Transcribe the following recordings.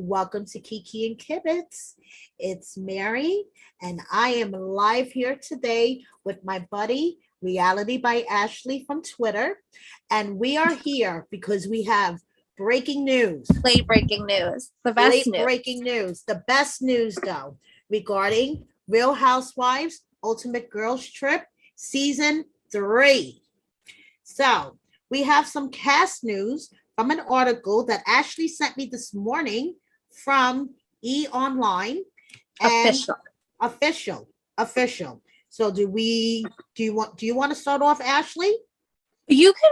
Welcome to Kiki and Kibitz. It's Mary, and I am live here today with my buddy, Reality by Ashley from Twitter. And we are here because we have breaking news. Late breaking news. The best Late news. breaking news. The best news, though, regarding Real Housewives Ultimate Girls Trip Season 3. So we have some cast news from an article that Ashley sent me this morning from E Online. And official. So do you want to start off, Ashley? You can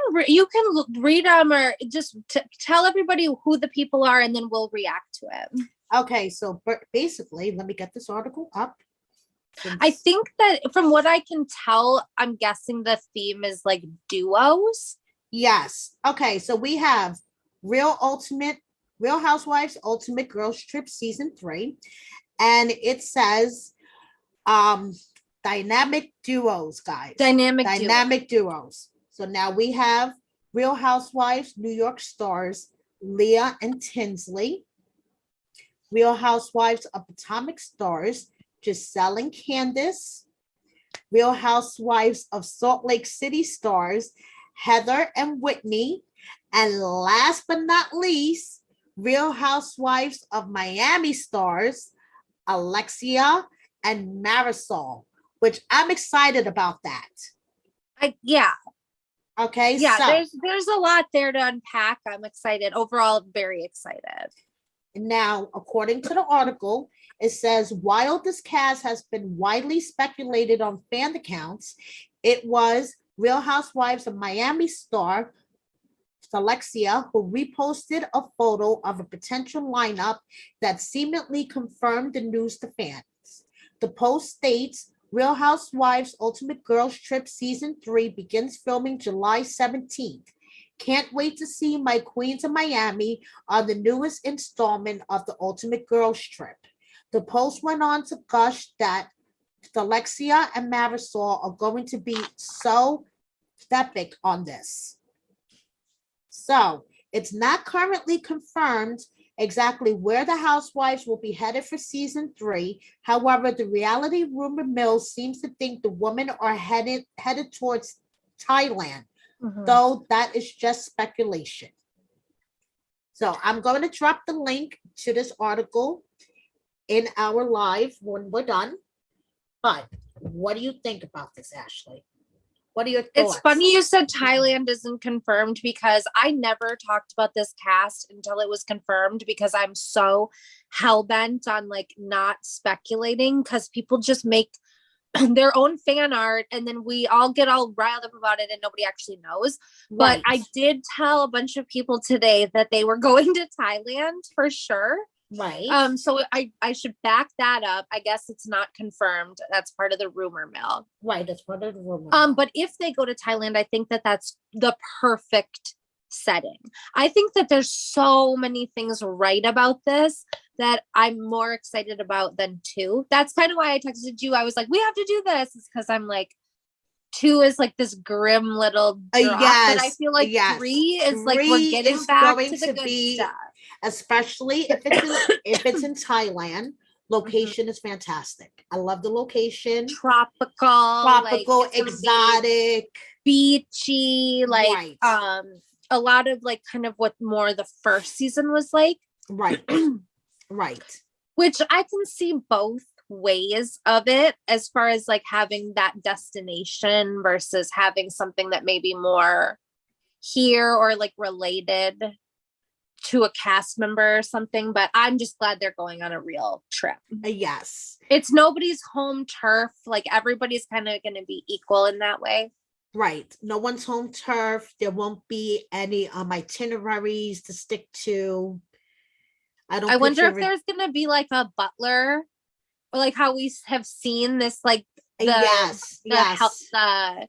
read them or just tell everybody who the people are, and then we'll react to it. Okay, so basically, let me get this article up. I think that from what I can tell, I'm guessing the theme is like duos. Yes. Okay, so we have Real Housewives Ultimate Girls Trip Season 3. And it says dynamic duos, guys. Dynamic duos. So now we have Real Housewives New York stars Leah and Tinsley. Real Housewives of Potomac stars Giselle and Candiace. Real Housewives of Salt Lake City stars Heather and Whitney. And last but not least, Real Housewives of Miami stars Alexia and Marisol, which I'm excited about that. Yeah. Okay. Yeah, so there's a lot there to unpack. I'm excited. Overall, very excited. Now, according to the article, it says, while this cast has been widely speculated on fan accounts, it was Real Housewives of Miami star Alexia who reposted a photo of a potential lineup that seemingly confirmed the news to fans. The post states, Real Housewives Ultimate Girls Trip Season 3 begins filming July 17th. Can't wait to see my queens of Miami on the newest installment of the Ultimate Girls Trip. The post went on to gush that Alexia and Marisol are going to be so epic on this. So it's not currently confirmed exactly where the housewives will be headed for season 3. However, the reality rumor mill seems to think the women are headed towards Thailand, though that is just speculation. So I'm going to drop the link to this article in our live when we're done. But what do you think about this, Ashley? What are your thoughts? It's funny you said Thailand isn't confirmed because I never talked about this cast until it was confirmed because I'm so hell-bent on like not speculating because people just make their own fan art and then we all get all riled up about it and nobody actually knows. Right. But I did tell a bunch of people today that they were going to Thailand for sure. Right. So I should back that up. I guess it's not confirmed. That's part of the rumor mill. Right. That's part of the rumor mill. But if they go to Thailand, I think that that's the perfect setting. I think that there's so many things right about this that I'm more excited about than 2. That's kind of why I texted you. I was like, we have to do this. It's because I'm like, 2 is like this grim little drop, yes, but I feel like 3 is like we're getting back to the good stuff. Especially if it's in Thailand, location is fantastic. I love the location. Tropical, like, exotic, beachy, like right. A lot of like kind of what more the first season was like. Right. Right. Which I can see both ways of it as far as like having that destination versus having something that may be more here or like related to a cast member or something, but I'm just glad they're going on a real trip. Yes. It's nobody's home turf. Like everybody's kind of going to be equal in that way. Right. No one's home turf. There won't be any itineraries to stick to. I wonder if there's going to be like a butler or like how we have seen this, like yes. I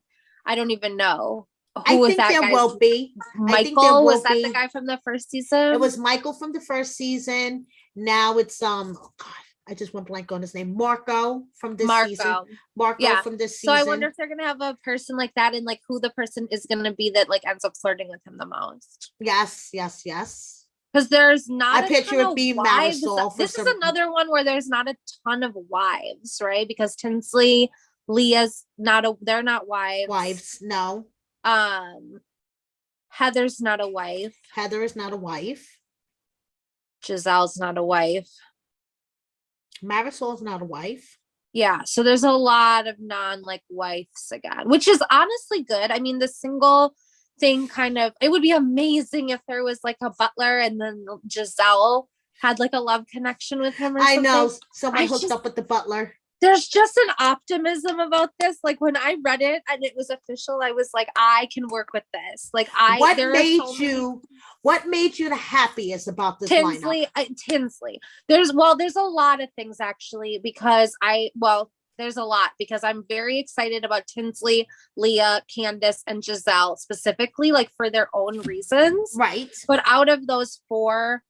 don't even know. I think there will be. Michael, was that the guy from the first season? It was Michael from the first season. Now it's oh God, I just went blank on his name. Marco from this season. Marco from this season. So I wonder if they're gonna have a person like that and like who the person is gonna be that like ends up flirting with him the most. Yes. Because there's not I a picture ton it of being wives. Marisol for This is some another one where there's not a ton of wives, right? Because Tinsley, Leah's not a, they're not wives. wives. No, Heather's not a wife. Heather is not a wife. Giselle's not a wife. Marisol's not a wife. Yeah, so there's a lot of like wives again, which is honestly good. I mean, the single thing kind of, it would be amazing if there was like a butler and then Giselle had like a love connection with him or something. I know someone I hooked just- up with the butler. There's just an optimism about this. Like when I read it and it was official, I was like, I can work with this. Like What there are made so many- you? What made you the happiest about this Tinsley, lineup? Tinsley. There's a lot of things actually because there's a lot because I'm very excited about Tinsley, Leah, Candiace, and Giselle specifically, like for their own reasons. Right. But out of those four,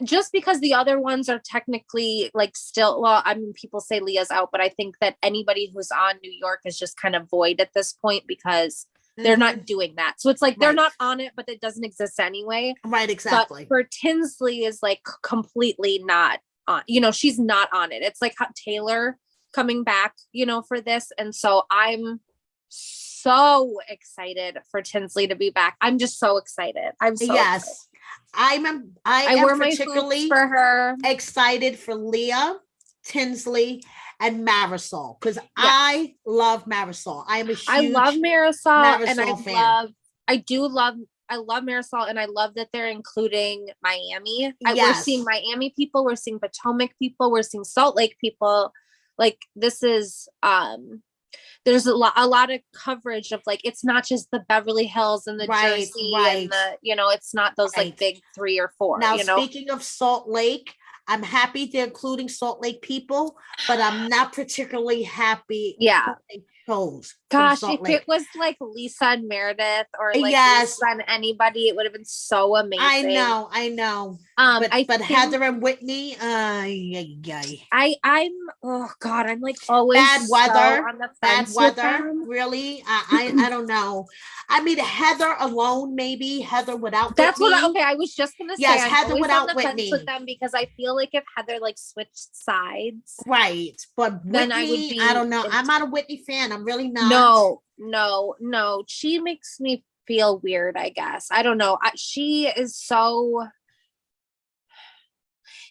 just because the other ones are technically like still, well, I mean, people say Leah's out, but I think that anybody who's on New York is just kind of void at this point because they're Mhm. not doing that. So it's like they're Right. not on it, but it doesn't exist anyway. Right, exactly. But for Tinsley is like completely not on, she's not on it. It's like Taylor coming back, for this. And so I'm so excited for Tinsley to be back. I'm just so excited. I'm so Yes. excited. I am wore my particularly feuds for her. excited for Leah, Tinsley, and Marisol because I love Marisol. I am a huge I love Marisol, and Marisol fan. I love Marisol, and I love that they're including Miami. We're Yes. seeing Miami people, we're seeing Potomac people, we're seeing Salt Lake people. Like this is there's a lot of coverage of like it's not just the Beverly Hills and the Jersey and the it's not those like big 3 or 4. Now speaking of Salt Lake, I'm happy they're including Salt Lake people, but I'm not particularly happy. Yeah. They chose. Gosh, Salt if Lake. it was like Lisa and Meredith or like Yes. Lisa and anybody, it would have been so amazing. I know. But Heather and Whitney, I'm oh god, I'm like always bad weather. So on the Bad fence with weather. them. Really? I don't know. I mean, Heather alone, maybe Heather without That's Whitney. what I was just gonna say. Yes, I'm Heather always without on the Whitney. fence with them because I feel like if Heather like switched sides, Right. But then Whitney, I would be. I don't know. I'm not a Whitney fan. I'm really not. No. She makes me feel weird. I guess I don't know. She is so.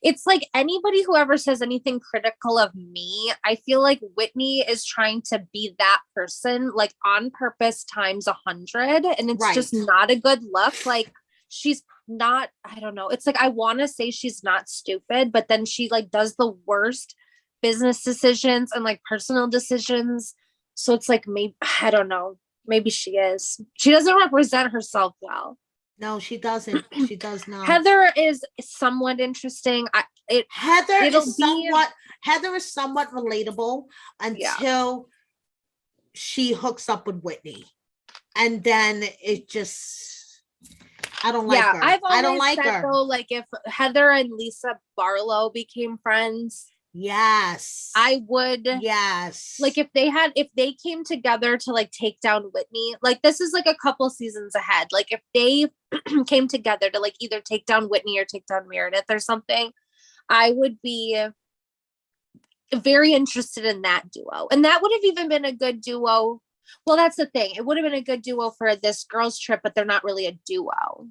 It's like anybody who ever says anything critical of me, I feel like Whitney is trying to be that person, like on purpose times 100. And it's just not a good look. Like she's not, I don't know. It's like, I want to say she's not stupid, but then she like does the worst business decisions and like personal decisions. So it's like, maybe, I don't know. Maybe she is. She doesn't represent herself well. No, she doesn't. She does not. Heather is somewhat interesting. Heather is somewhat relatable until she hooks up with Whitney, and then it just I don't like her. I don't like her. Though, like if Heather and Lisa Barlow became friends, yes, I would. Yes, like if they came together to like take down Whitney, like this is like a couple seasons ahead. Like if they came together to like either take down Whitney or take down Meredith or something, I would be very interested in that duo. And that would have even been a good duo. Well, that's the thing. It would have been a good duo for this girls trip, but they're not really a duo.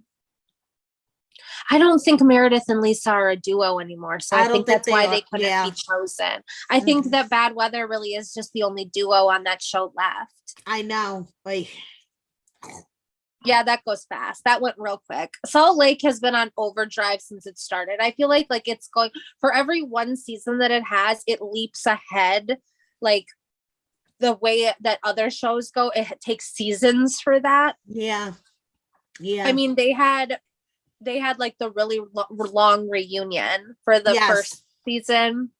I don't think Meredith and Lisa are a duo anymore. So I think that's why they couldn't be chosen. I think that Bad Weather really is just the only duo on that show left. I know. Yeah, that goes fast. That went real quick. Salt Lake has been on overdrive since it started. I feel like it's going for every one season that it has, it leaps ahead. Like the way that other shows go, it takes seasons for that. Yeah. I mean, they had like the really long reunion for the first season.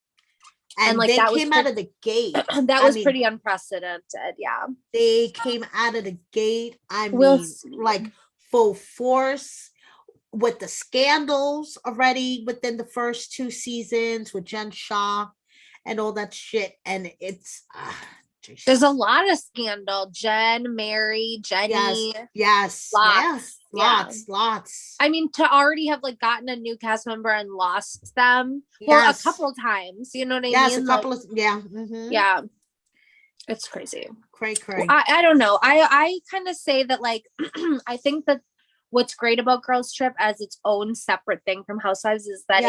And like they came out of the gate. That was pretty unprecedented. Yeah. They came out of the gate. I mean, like full force with the scandals already within the first 2 seasons with Jen Shaw and all that shit. And it's There's a lot of scandal. Jen, Mary, Jenny. Yes. Lots. Lots. I mean, to already have like gotten a new cast member and lost them. Yes. Well, a couple of times. You know what I mean? Yes, a couple like, of mm-hmm. Yeah. It's crazy. Cray. I don't know. I kind of say that like I think that what's great about Girls Trip as its own separate thing from Housewives is that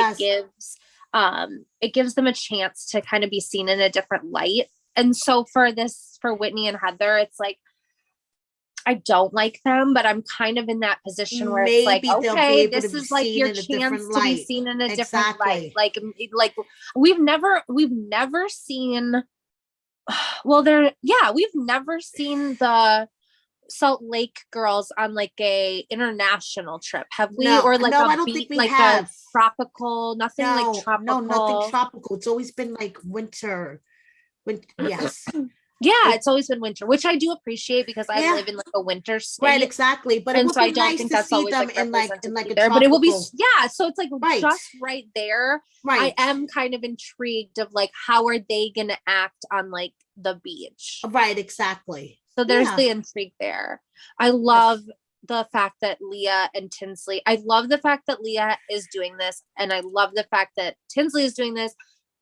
it gives them a chance to kind of be seen in a different light. And so for Whitney and Heather, it's like I don't like them, but I'm kind of in that position where it's like, okay, this is like your chance to be seen in a different light. Like we've never seen we've never seen the Salt Lake girls on like a international trip, have we? Or like I don't think we have. A tropical, nothing like tropical. No, nothing tropical. It's always been like winter. Yes. It's always been winter, which I do appreciate because I live in like a winter state. Right, exactly. But it would be nice to see them in like a tropical. But it will be so it's like just right there. Right. I am kind of intrigued of like how are they gonna act on like the beach. Right, exactly. So there's the intrigue there. I love the fact that Leah and Tinsley, I love the fact that Leah is doing this, and I love the fact that Tinsley is doing this,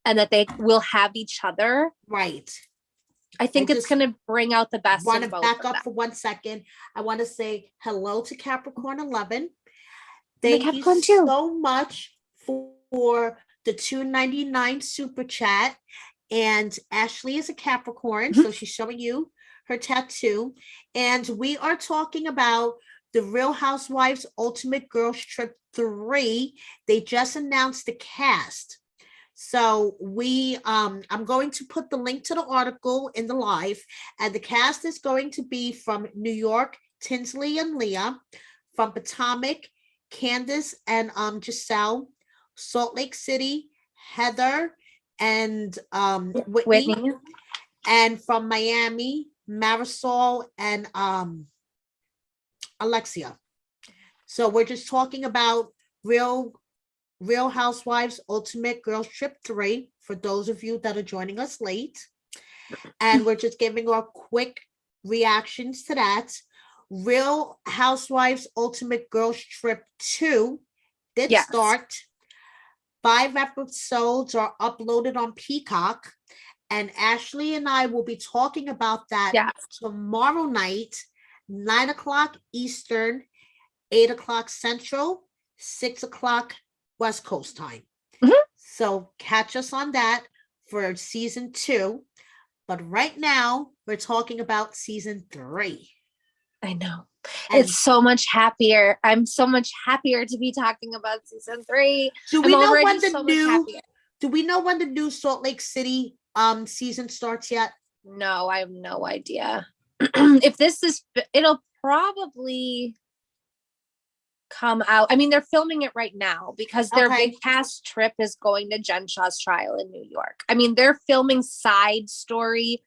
and that they will have each other. Right. I think it's going to bring out the best. I want to back up for 1 second. I want to say hello to Capricorn 11. Thank you so much for the $2.99 super chat. And Ashley is a Capricorn, so she's showing you her tattoo. And we are talking about the Real Housewives Ultimate Girls Trip 3. They just announced the cast. So I'm going to put the link to the article in the live, and the cast is going to be from New York, Tinsley and Leah, from Potomac, Candiace and Giselle, Salt Lake City, Heather and Whitney, and from Miami, Marisol and Alexia. So we're just talking about Real Housewives Ultimate Girls Trip 3 for those of you that are joining us late. And we're just giving our quick reactions to that. Real Housewives Ultimate Girls Trip 2 did start. 5 episodes are uploaded on Peacock. And Ashley and I will be talking about that tomorrow night, 9 o'clock Eastern, 8 o'clock Central, 6 o'clock West Coast time. So catch us on that for season 2. But right now we're talking about season 3. I know. And it's so much happier. I'm so much happier to be talking about season 3. Do we know when the new Salt Lake City season starts yet? No, I have no idea. If this is, it'll probably come out. I mean, they're filming it right now because their big cast trip is going to Jen Shah's trial in New York. I mean, they're filming side story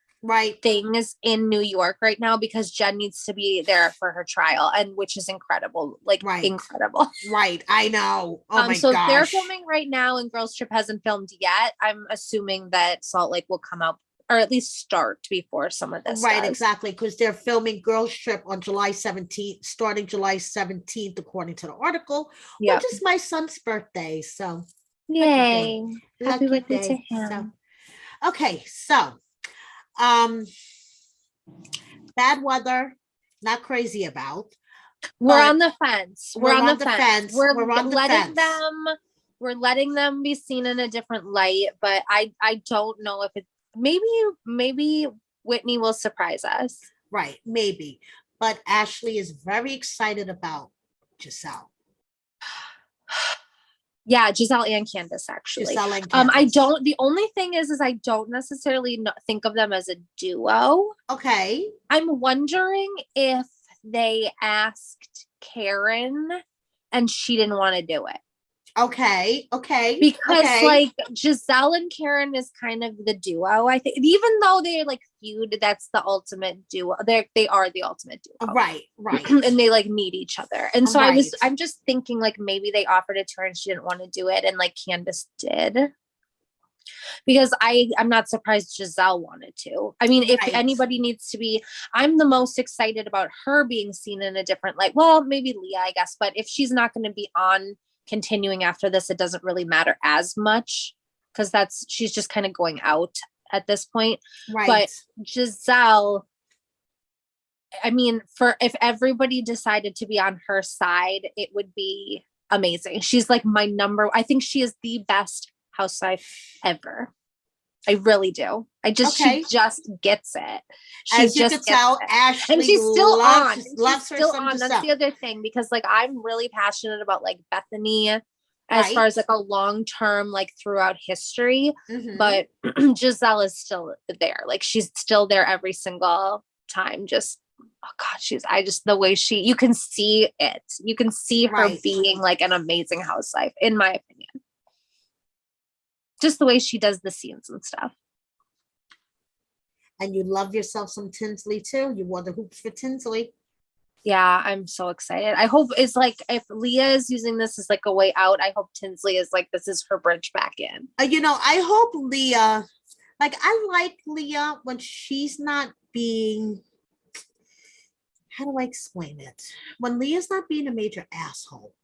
things in New York right now because Jen needs to be there for her trial, and which is incredible, incredible. Right, I know. Oh my so gosh. They're filming right now, and Girls Trip hasn't filmed yet. I'm assuming that Salt Lake will come out, or at least start before some of this. Right, exactly, because they're filming Girls Trip on July 17th, starting July 17th, according to the artitle, which is my son's birthday. So, yay! Happy birthday to him. So, okay, so, bad weather, not crazy about. We're on the fence. We're on the fence. We're on the fence. We're letting them be seen in a different light, but I don't know if it's maybe Whitney will surprise us. Right, maybe. But Ashley is very excited about Giselle. Yeah, Giselle and Candiace, actually. Giselle and Candiace. The only thing is I don't necessarily think of them as a duo. Okay. I'm wondering if they asked Karen and she didn't want to do it. Okay. Because like Giselle and Karen is kind of the duo. I think even though they're like feud, that's the ultimate duo. They are the ultimate duo. Right. And they like need each other. And so I'm just thinking like maybe they offered it to her and she didn't want to do it, and like Candiace did. Because I'm not surprised Giselle wanted to. I mean, if Right. anybody needs to be, I'm the most excited about her being seen in a different light. Well, maybe Leah, I guess, but if she's not going to be on continuing after this, it doesn't really matter as much because she's just kind of going out at this point. Right. But Giselle, I mean, if everybody decided to be on her side, it would be amazing. She's like I think she is the best housewife ever. I really do. She just gets it. As you can tell, Ashley, and she's still on. Loves her some That's stuff. the other thing, because like I'm really passionate about like Bethany as far as like a long-term, like throughout history, but Giselle is still there. Like she's still there every single time. Just, oh God, the way you can see it. You can see her being like an amazing housewife, in my opinion. Just the way she does the scenes and stuff. And you love yourself some Tinsley too. You wore the hoops for Tinsley. Yeah, I'm so excited. I hope it's like, if Leah is using this as like a way out, I hope Tinsley is like, this is her bridge back in. I hope Leah, like I like Leah when she's not being, how do I explain it? When Leah's not being a major asshole.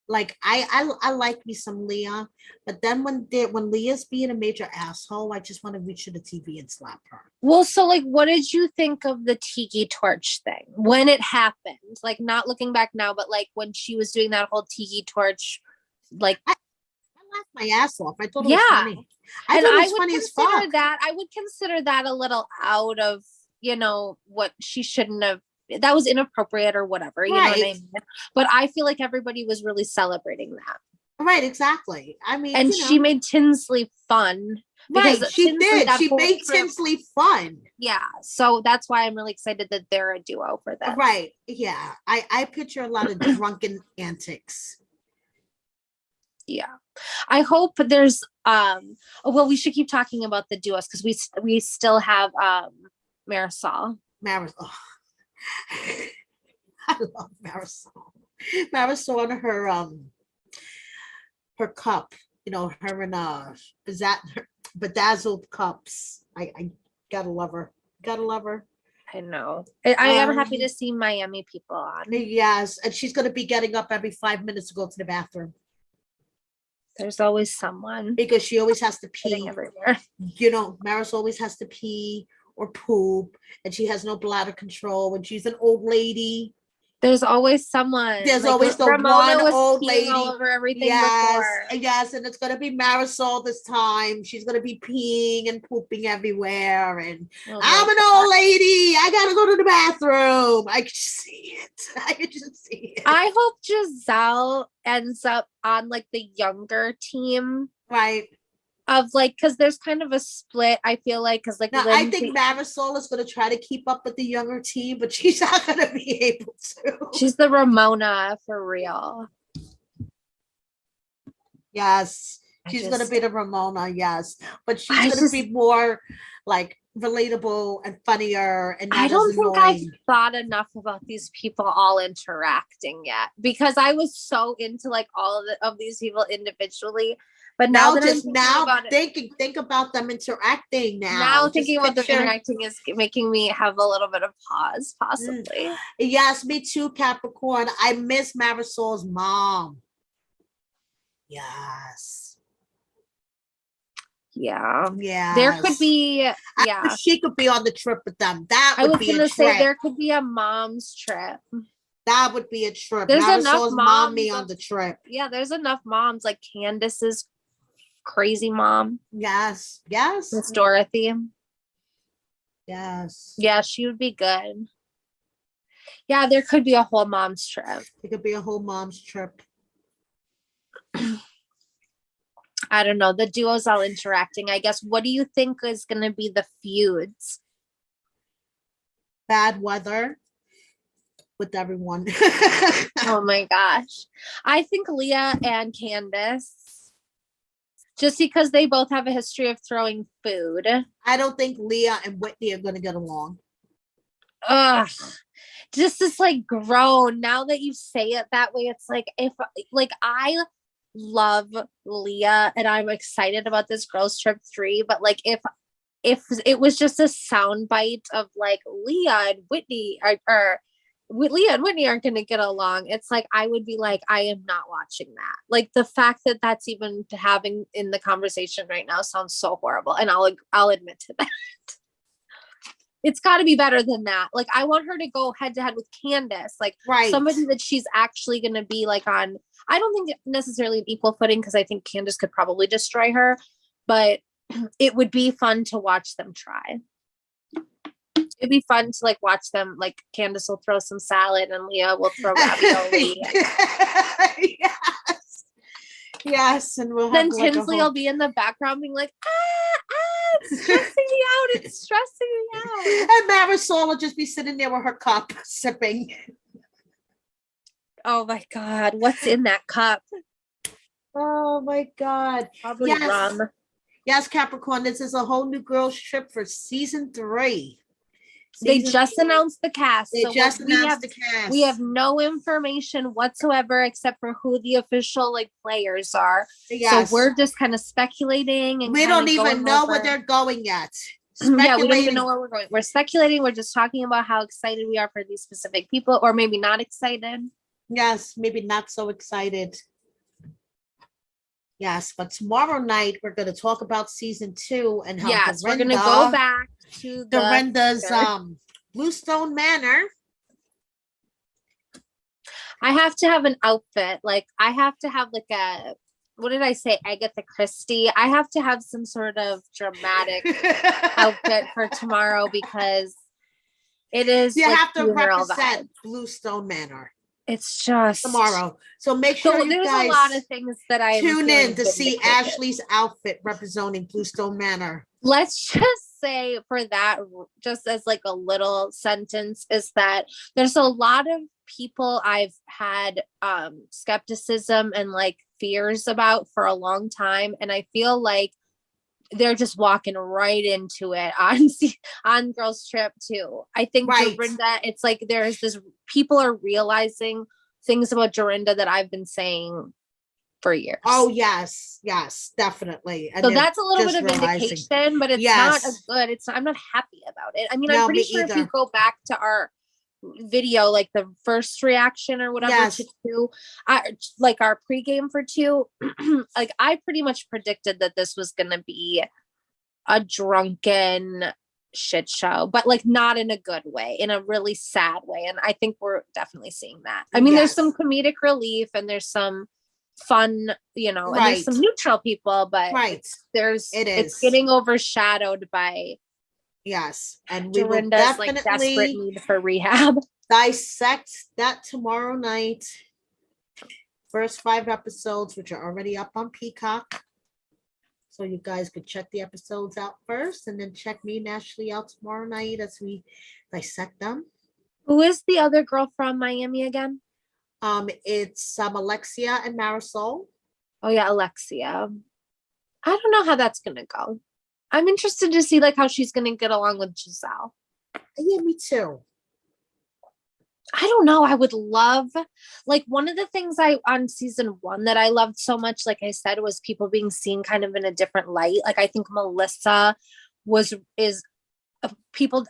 Like I like me some Leah, but then when Leah's being a major asshole, I just want to reach to the TV and slap her. Well, so like, what did you think of the tiki torch thing when it happened? Like, not looking back now, but like when she was doing that whole tiki torch, like I laughed my ass off. I thought it was funny. I thought it was funny as fuck. I would consider that a little out of, what she shouldn't have. That was inappropriate or whatever, you know what I mean? But I feel like everybody was really celebrating that. Right, exactly. I mean, and she made Tinsley fun. Right, she did. She made Tinsley fun. Yeah, so that's why I'm really excited that they're a duo for that. Right, yeah. I picture a lot of drunken antics. Yeah, I hope there's well, we should keep talking about the duos because we still have Marisol. I love Marisol. Marisol and her cup, her and is that her bedazzled cups. I gotta love her. I know. I am happy to see Miami people on. Yes, and she's gonna be getting up every 5 minutes to go to the bathroom. There's always someone. Because she always has to pee. Everywhere. Marisol always has to pee or poop, and she has no bladder control, and she's an old lady. There's always someone. There's always the one old lady all over everything. Yes, and it's gonna be Marisol this time. She's gonna be peeing and pooping everywhere, and I'm an old lady. I gotta go to the bathroom. I can see it. I hope Giselle ends up on like the younger team, right? Of like, because there's kind of a split, I feel like, because like now, I think Marisol is going to try to keep up with the younger team, but she's not going to be able to. She's the Ramona for real. Yes, she's going to be the Ramona. Yes, but she's going to be more like relatable and funnier. And I don't think I've thought enough about these people all interacting yet, because I was so into like all of these people individually. But now think about them interacting now. Now thinking about them interacting is making me have a little bit of pause, possibly. Yes, me too, Capricorn. I miss Marisol's mom. Yes. Yeah. Yeah. There could be. Yeah. She could be on the trip with them. That would be a trip. I was going to say there could be a mom's trip. That would be a trip. There's Marisol's mommy on the trip. Yeah, there's enough moms like Candiace's crazy mom. Yes. Miss Dorothy. Yes. Yeah, she would be good. Yeah, there could be a whole mom's trip. It could be a whole mom's trip. I don't know. The duos all interacting. I guess. What do you think is going to be the feuds? Bad weather with everyone. Oh my gosh. I think Leah and Candiace. Just because they both have a history of throwing food. I don't think Leah and Whitney are going to get along. Ugh. Just this like groan. Now that you say it that way, it's like I love Leah and I'm excited about this Girls Trip 3, but like if it was just a sound bite of like Leah and Whitney or Leah and Whitney aren't going to get along, it's like I would be like, I am not watching that. Like the fact that that's even having in the conversation right now sounds so horrible, and I'll admit to that. It's got to be better than that. Like I want her to go head to head with Candiace, like somebody that she's actually going to be like on. I don't think necessarily an equal footing, because I think Candiace could probably destroy her, but it would be fun to watch them try. It'd be fun to like watch them, like Candiace will throw some salad and Leah will throw ravioli. Yes. And we'll then have Tinsley will be in the background being like, it's stressing me out. It's stressing me out. And Marisol will just be sitting there with her cup sipping. Oh my God. What's in that cup? Oh my God. Probably rum. Yes, Capricorn, this is a whole new girls trip for season 3. They just announced the cast. They just announced the cast. We have no information whatsoever except for who the official like players are. Yes. So we're just kind of speculating, and we don't even know where they're going yet. Yeah, we don't even know where we're going. We're speculating. We're just talking about how excited we are for these specific people, or maybe not excited. Yes, maybe not so excited. Yes, but tomorrow night we're going to talk about season 2 and how we're going to go back to Dorinda's Bluestone Manor. I have to have an outfit. Like I have to have like a, what did I say? Agatha Christie. I have to have some sort of dramatic outfit for tomorrow, because it is. You like have to represent vibe. Bluestone Manor. It's just tomorrow. So make sure you guys a lot of things that I tune in to see Ashley's outfit representing Bluestone Manor. Let's just say for that, just as like a little sentence, is that there's a lot of people I've had skepticism and like fears about for a long time. And I feel like they're just walking right into it on Girls Trip 2. I think Dorinda, it's like there's this, people are realizing things about Dorinda that I've been saying for years. Oh yes, definitely. And so that's a little bit of vindication, but it's not as good. I'm not happy about it. I mean, I'm pretty sure if you go back to our video, like the first reaction or whatever to 2, like our pregame for 2, like I pretty much predicted that this was going to be a drunken shit show, but like not in a good way, in a really sad way. And I think we're definitely seeing that. I mean, there's some comedic relief and there's some fun, and there's some neutral people, but it's getting overshadowed by and we will Dorinda's like desperate need for rehab. Dissect that tomorrow night. First 5 episodes, which are already up on Peacock. So you guys could check the episodes out first, and then check me and Ashley out tomorrow night as we dissect them. Who is the other girl from Miami again? It's Alexia and Marisol. Oh yeah, Alexia. I don't know how that's gonna go. I'm interested to see like how she's gonna get along with Giselle. Yeah, me too. I don't know. I would love, like, one of the things on season 1 that I loved so much, like I said, was people being seen kind of in a different light. Like I think Melissa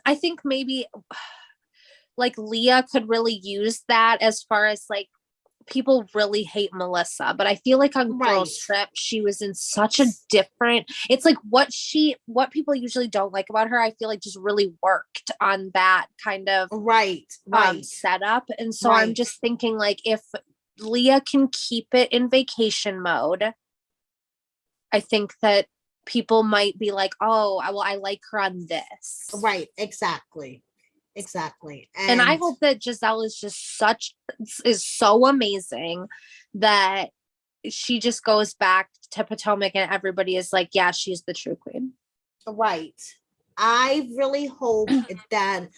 I think maybe like Leah could really use that, as far as like people really hate Melissa, but I feel like on Girls Trip she was in such a different, it's like what people usually don't like about her, I feel like just really worked on that kind of setup. And so I'm just thinking, like, if Leah can keep it in vacation mode, I think that people might be like, oh, I like her on this. Exactly. And I hope that Giselle is just so amazing that she just goes back to Potomac and everybody is like, yeah, she's the true queen. I really hope that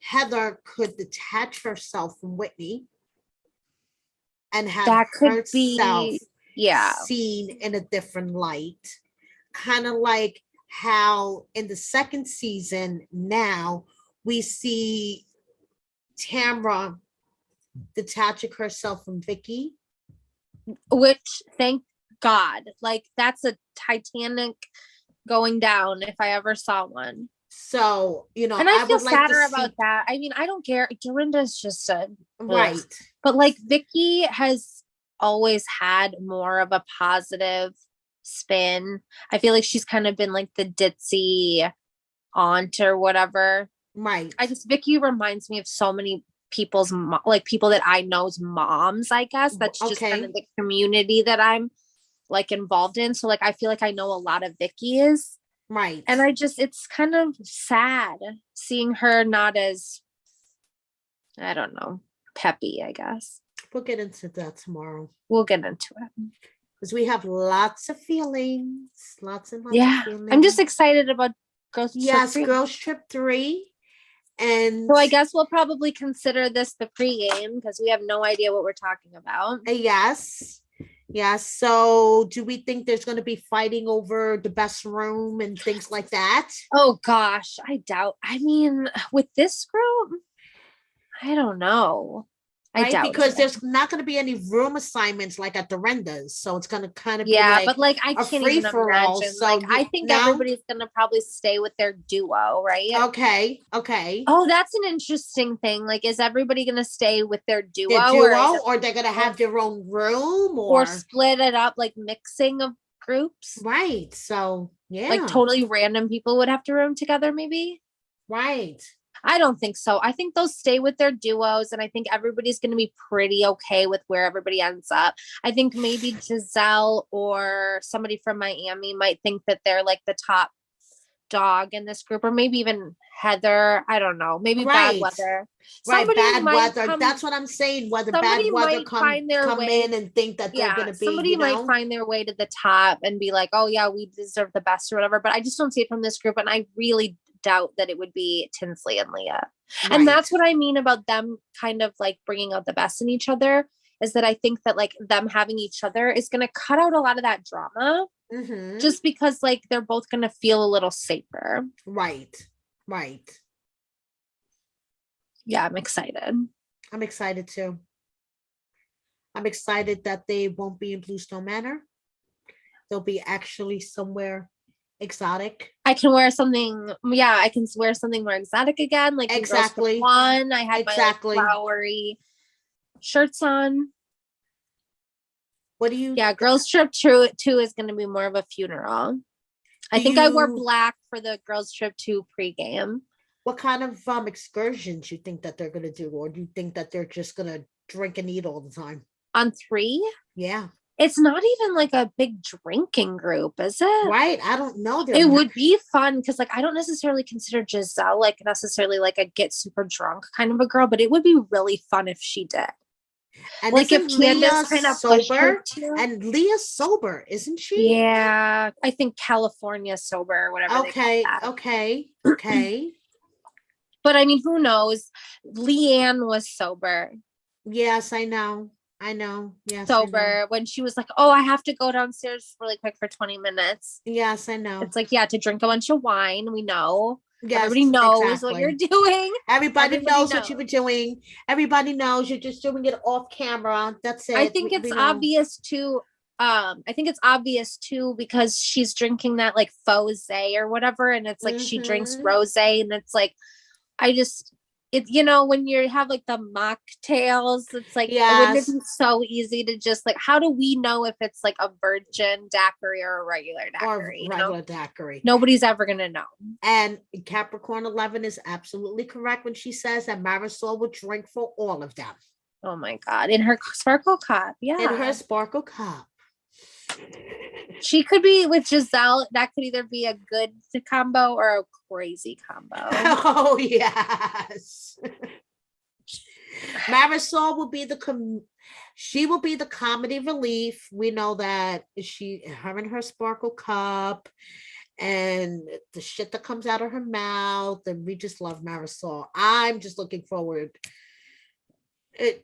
Heather could detach herself from Whitney and have herself seen in a different light. Kind of like how in the second season now we see Tamra detaching herself from Vicky which thank God, like that's a Titanic going down if I ever saw one. So, you know, And I I feel would like to sadder see, about that. I mean, I don't care. Dorinda's just a right, ugh. But like Vicky has always had more of a positive spin. I feel like she's kind of been like the ditzy aunt or whatever. right. Vicky reminds me of so many people's like people that I know's moms, I guess. That's just kind Okay, of the community that I'm like involved in. So like I feel like I know a lot of Vicky's. right. And it's kind of sad seeing her not as, I don't know, peppy, I guess. We'll get into that tomorrow We'll get into it. because we have lots of feelings, lots and lots of Yeah. feelings. I'm just excited about Girls Trip Yes, 3. Girls Trip 3. And So I guess we'll probably consider this the pregame because we have no idea what we're talking about. yes. Yes. So do we think there's going to be fighting over the best room and things like that? Oh gosh, I doubt. I mean, with this group, I don't know. I Right? doubt Because it. there's not going to be any room assignments like at Dorenda's. So it's going to kind of be Yeah, like but like I a can't free even for all. imagine. So Like I think now, everybody's gonna probably stay with their duo, right? okay. Oh, that's an interesting thing. Like, is everybody gonna stay with their duo, Their or is duo, it, or they're going to have their own room, or or split it up, like mixing of groups? right. So yeah, Like totally random people would have to room together, maybe? right. I don't think so. I think they'll stay with their duos, and I think everybody's going to be pretty okay with where everybody ends up. I think maybe Giselle or somebody from Miami might think that they're like the top dog in this group, or maybe even Heather. I don't know. Maybe Bad Right. Weather. Right, Somebody bad might weather. come. That's what I'm saying. Whether bad Somebody weather might find their come way. in and think that they're Yeah, gonna be, somebody you might know, find their way to the top and be like, "Oh yeah, we deserve the best" or whatever. But I just don't see it from this group, and I really doubt that it would be Tinsley and Leah. And right. that's what I mean about them kind of like bringing out the best in each other. Is that I think that like them having each other is going to cut out a lot of that drama, Mm-hmm. just because like they're both going to feel a little safer. Right. Right. Yeah, I'm excited. I'm excited too. I'm excited that they won't be in Bluestone Manor. They'll be actually somewhere exotic. I can wear something. Yeah, I can wear something more exotic again. Like in Girls Trip Exactly. 1, I had Exactly. my like flowery shirts on. What do you? Yeah, Girls Trip 2 is going to be more of a funeral. I think I wore black for the Girls Trip 2 pregame. What kind of excursions you think that they're gonna do, or do you think that they're just gonna drink and eat all the time? On 3? Yeah. It's not even like a big drinking group, is it? Right. I don't know. It would be fun because like I don't necessarily consider Giselle like necessarily like a get super drunk kind of a girl, but it would be really fun if she did. And like if isn't Leah Candiace kind of pushed her sober? And Leah's sober, isn't she? Yeah, I think California sober or whatever. Okay. Okay. Okay. But I mean, who knows? Leanne was sober. Yes, I know. I know. Yes. Sober when she was like, "Oh, I have to go downstairs really quick for 20 minutes." Yes, I know. It's like, yeah, to drink a bunch of wine. We know. Yes, everybody knows exactly. what you're doing. Everybody knows what you were doing. Everybody knows you're just doing it off camera. That's it. I think it's obvious too. I think it's obvious too because she's drinking that like feuds or whatever, and it's like she drinks rosé, and it's like I just it when you have like the mocktails, it's like wouldn't it be so easy to just like how do we know if it's like a virgin daiquiri or a regular daiquiri? Daiquiri. Nobody's ever gonna know. And Capricorn 11 is absolutely correct when she says that Marisol would drink for all of them. Oh my god! In her sparkle cup, yeah. In her sparkle cup. She could be with Giselle. That could either be a good combo or a crazy combo. Oh yes. Marisol will be she will be the comedy relief. We know that her and her sparkle cup and the shit that comes out of her mouth, and we just love Marisol. I'm just looking forward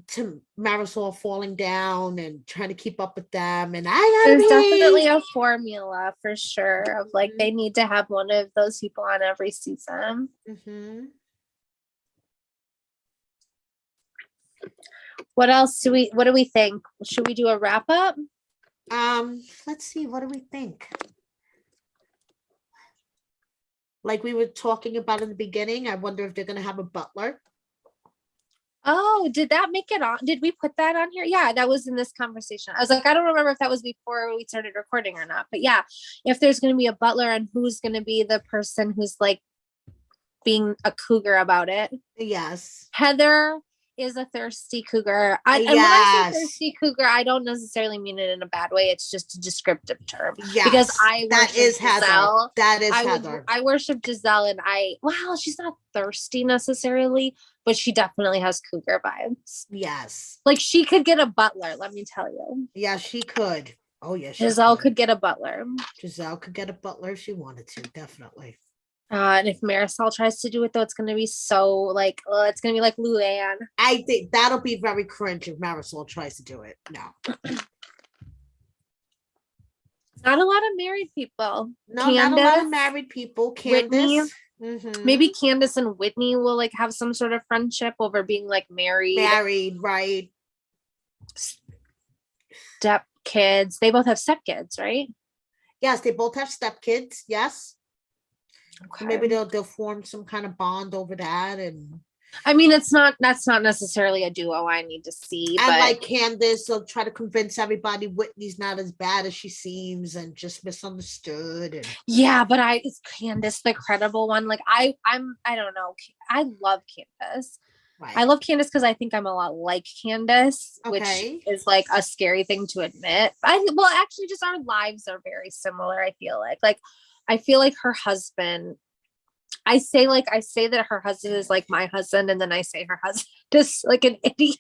to Marisol falling down and trying to keep up with them. And there's definitely a formula for sure of like they need to have one of those people on every season. What What else what do we think? Should we do a wrap up? Let's see, what do we think? Like we were talking about in the beginning, I wonder if they're gonna have a butler. Oh, did that make it on? Did we put that on here? Yeah, that was in this conversation. I was like, I don't remember if that was before we started recording or not. But yeah, if there's going to be a butler and who's going to be the person who's like being a cougar about it. Yes. Heather is a thirsty cougar. And when I say thirsty cougar, I don't necessarily mean it in a bad way. It's just a descriptive term. Yes. Because I that is Heather. Giselle. That is Heather. I worship Giselle, and well, she's not thirsty necessarily, but she definitely has cougar vibes. Yes. Like she could get a butler, let me tell you. Yeah, she could. Oh, yeah. Giselle could get a butler. Giselle could get a butler if she wanted to, definitely. And if Marisol tries to do it, though, it's going to be so like, it's going to be like Luann. I think that'll be very cringe if Marisol tries to do it. No. Not a lot of married people. No, Candiace, not a lot of married people. Candiace. Maybe Candiace and Whitney will like have some sort of friendship over being like married. Married, right. Step kids. They both have stepkids, right? Yes, they both have stepkids. Yes. Okay. Maybe they'll form some kind of bond over that. And I mean, that's not necessarily a duo I need to see. And but like Candiace, they'll try to convince everybody Whitney's not as bad as she seems and just misunderstood. And yeah, but it's Candiace, the credible one. Like I don't know. I love Candiace. Right. I love Candiace because I think I'm a lot like Candiace, which is like a scary thing to admit. Actually, just our lives are very similar. I feel like her husband. I say that her husband is like my husband, and then I say her husband is like an idiot.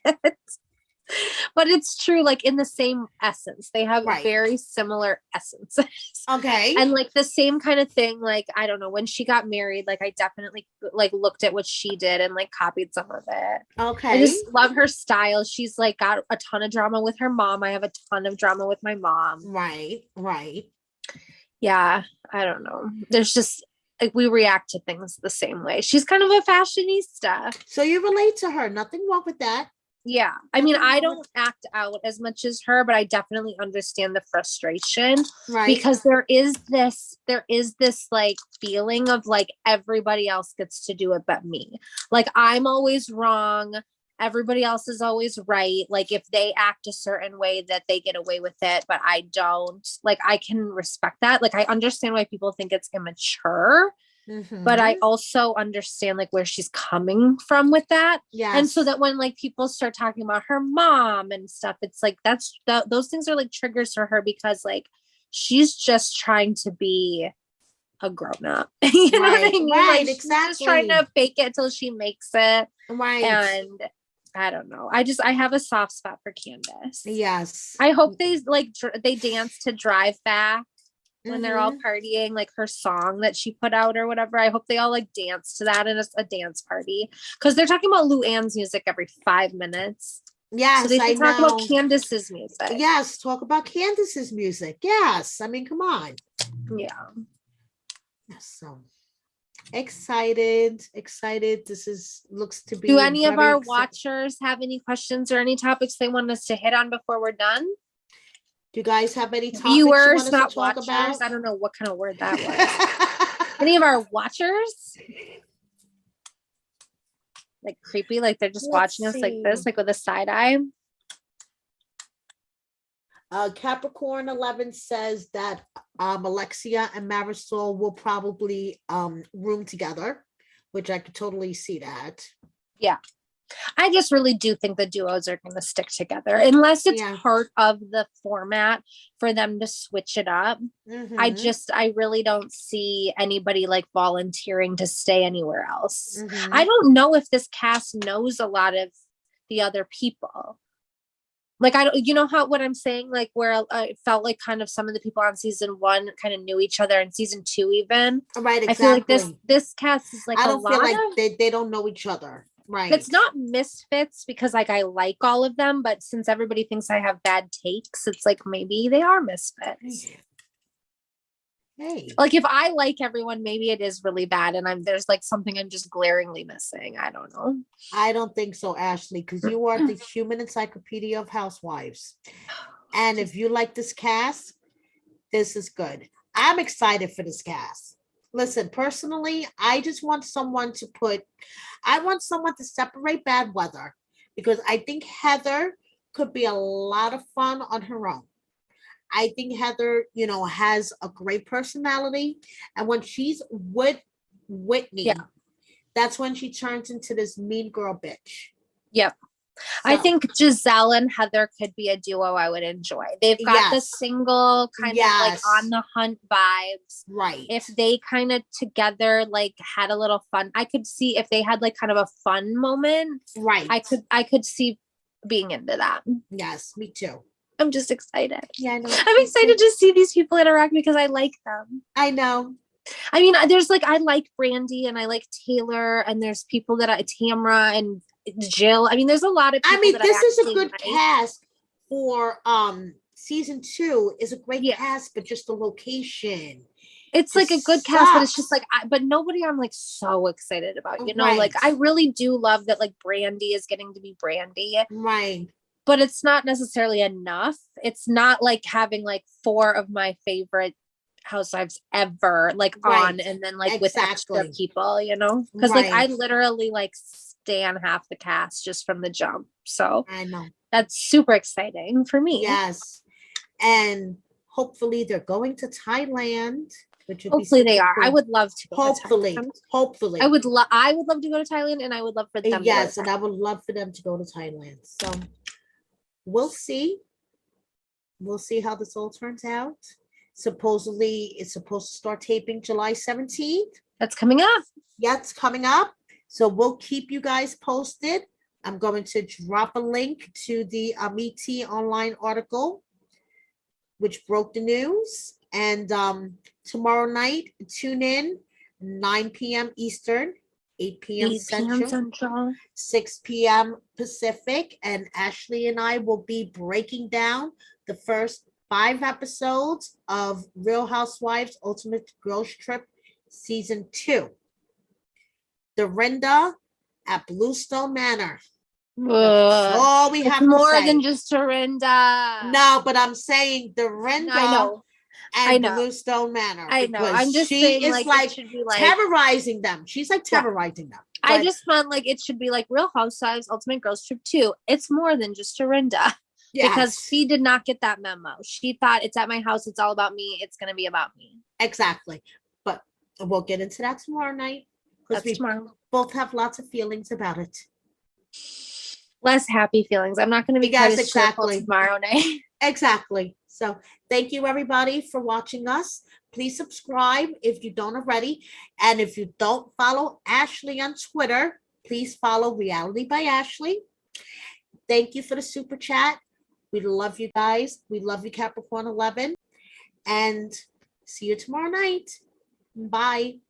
But it's true, like in the same essence. They have very similar essences. Okay. And like the same kind of thing, like, I don't know, when she got married, like I definitely like looked at what she did and like copied some of it. Okay. I just love her style. She's like got a ton of drama with her mom. I have a ton of drama with my mom. Right. Yeah, I don't know. There's just like we react to things the same way. She's kind of a fashionista. So you relate to her. Nothing wrong with that. Yeah. I mean, I don't act out as much as her, but I definitely understand the frustration. Right. Because there is this like feeling of like everybody else gets to do it but me. Like I'm always wrong. Everybody else is always right. Like if they act a certain way that they get away with it, but I don't. Like I can respect that. Like I understand why people think it's immature. Mm-hmm. But I also understand like where she's coming from with that. Yeah. And so that when like people start talking about her mom and stuff, it's like those things are like triggers for her because like she's just trying to be a grown up. You know what I mean? Right, like, exactly. She's just trying to fake it till she makes it. Right. And I don't know. I have a soft spot for Candiace. Yes. I hope they they dance to Drive Back. When they're all partying, like her song that she put out or whatever. I hope they all like dance to that in a dance party. Because they're talking about Luann's music every 5 minutes. Yes, so they can talk about Candiace's music. Yes, talk about Candiace's music. Yes. I mean, come on. Yeah. So excited. This looks to be. Do any of our watchers have any questions or any topics they want us to hit on before we're done? Do you guys have any topics viewers, not to talk watchers? About? I don't know what kind of word that was. Any of our watchers? Like creepy, like they're just watching us like this, like with a side eye. Capricorn 11 says that Alexia and Marisol will probably room together, which I could totally see that. Yeah. I just really do think the duos are going to stick together unless it's part of the format for them to switch it up. Mm-hmm. I really don't see anybody like volunteering to stay anywhere else. Mm-hmm. I don't know if this cast knows a lot of the other people. Like, what I'm saying? Like where I felt like kind of some of the people on season 1 kind of knew each other and season 2 even. Right. Exactly. I feel like this cast is like, I don't feel like they don't know each other. Right. It's not misfits because like I like all of them, but since everybody thinks I have bad takes, it's like maybe they are misfits. Hey, Like if I like everyone, maybe it is really bad and there's like something I'm just glaringly missing. I don't know. I don't think so, Ashley, because you are the human encyclopedia of housewives. And if you like this cast, this is good. I'm excited for this cast. Listen, personally, I just want someone to separate bad weather, because I think Heather could be a lot of fun on her own. I think Heather, has a great personality. And when she's with Whitney, Yeah. that's when she turns into this mean girl bitch. Yep. I think Giselle and Heather could be a duo I would enjoy. They've got the single kind of like on the hunt vibes. Right. If they kind of together like had a little fun, I could see if they had like kind of a fun moment. Right. I could see being into that. Yes, me too. I'm just excited. Yeah, I know. I'm excited to see these people interact because I like them. I know. I mean, there's like, I like Brandy and I like Taylor, and there's people that Tamra and Jill. I mean, there's a lot of people. I mean, this is a good cast for season 2. Is a great cast, but just the location. It's like a good cast, but it's just like, but nobody I'm like so excited about, like I really do love that like Brandy is getting to be Brandy. Right. But it's not necessarily enough. It's not like having like 4 of my favorite housewives ever like on and then like with extra people, because like I literally like stan half the cast just from the jump. So I know that's super exciting for me. Yes. And hopefully they're going to Thailand. Hopefully they are. Cool. I would love to. Hopefully. I would love to go to Thailand, and I would love for them. Yes, and I would love for them to go to Thailand. So we'll see. We'll see how this all turns out. Supposedly, it's supposed to start taping July 17th. That's coming up. Yeah, it's coming up. So we'll keep you guys posted. I'm going to drop a link to the ET online article, which broke the news. And tomorrow night, tune in, 9 p.m. Eastern, 8 p.m. Central, 6 p.m. Pacific. And Ashley and I will be breaking down the first 5 episodes of Real Housewives Ultimate Girls Trip Season 2. Dorinda at Bluestone Manor. That's all we have to say. More than just Dorinda. No, but I'm saying Dorinda. I know. And Bluestone Manor. I know. I'm just saying, is like terrorizing them. She's like terrorizing them. But I just meant like it should be like Real Housewives Ultimate Girls Trip 2. It's more than just Dorinda. Yes. Because she did not get that memo. She thought it's at my house. It's all about me. It's going to be about me. Exactly. But we'll get into that tomorrow night. Because we both have lots of feelings about it. Less happy feelings. I'm not going to be tomorrow night. Exactly. So thank you, everybody, for watching us. Please subscribe if you don't already. And if you don't follow Ashley on Twitter, please follow Reality by Ashley. Thank you for the super chat. We love you guys. We love you, Capricorn 11. And see you tomorrow night. Bye.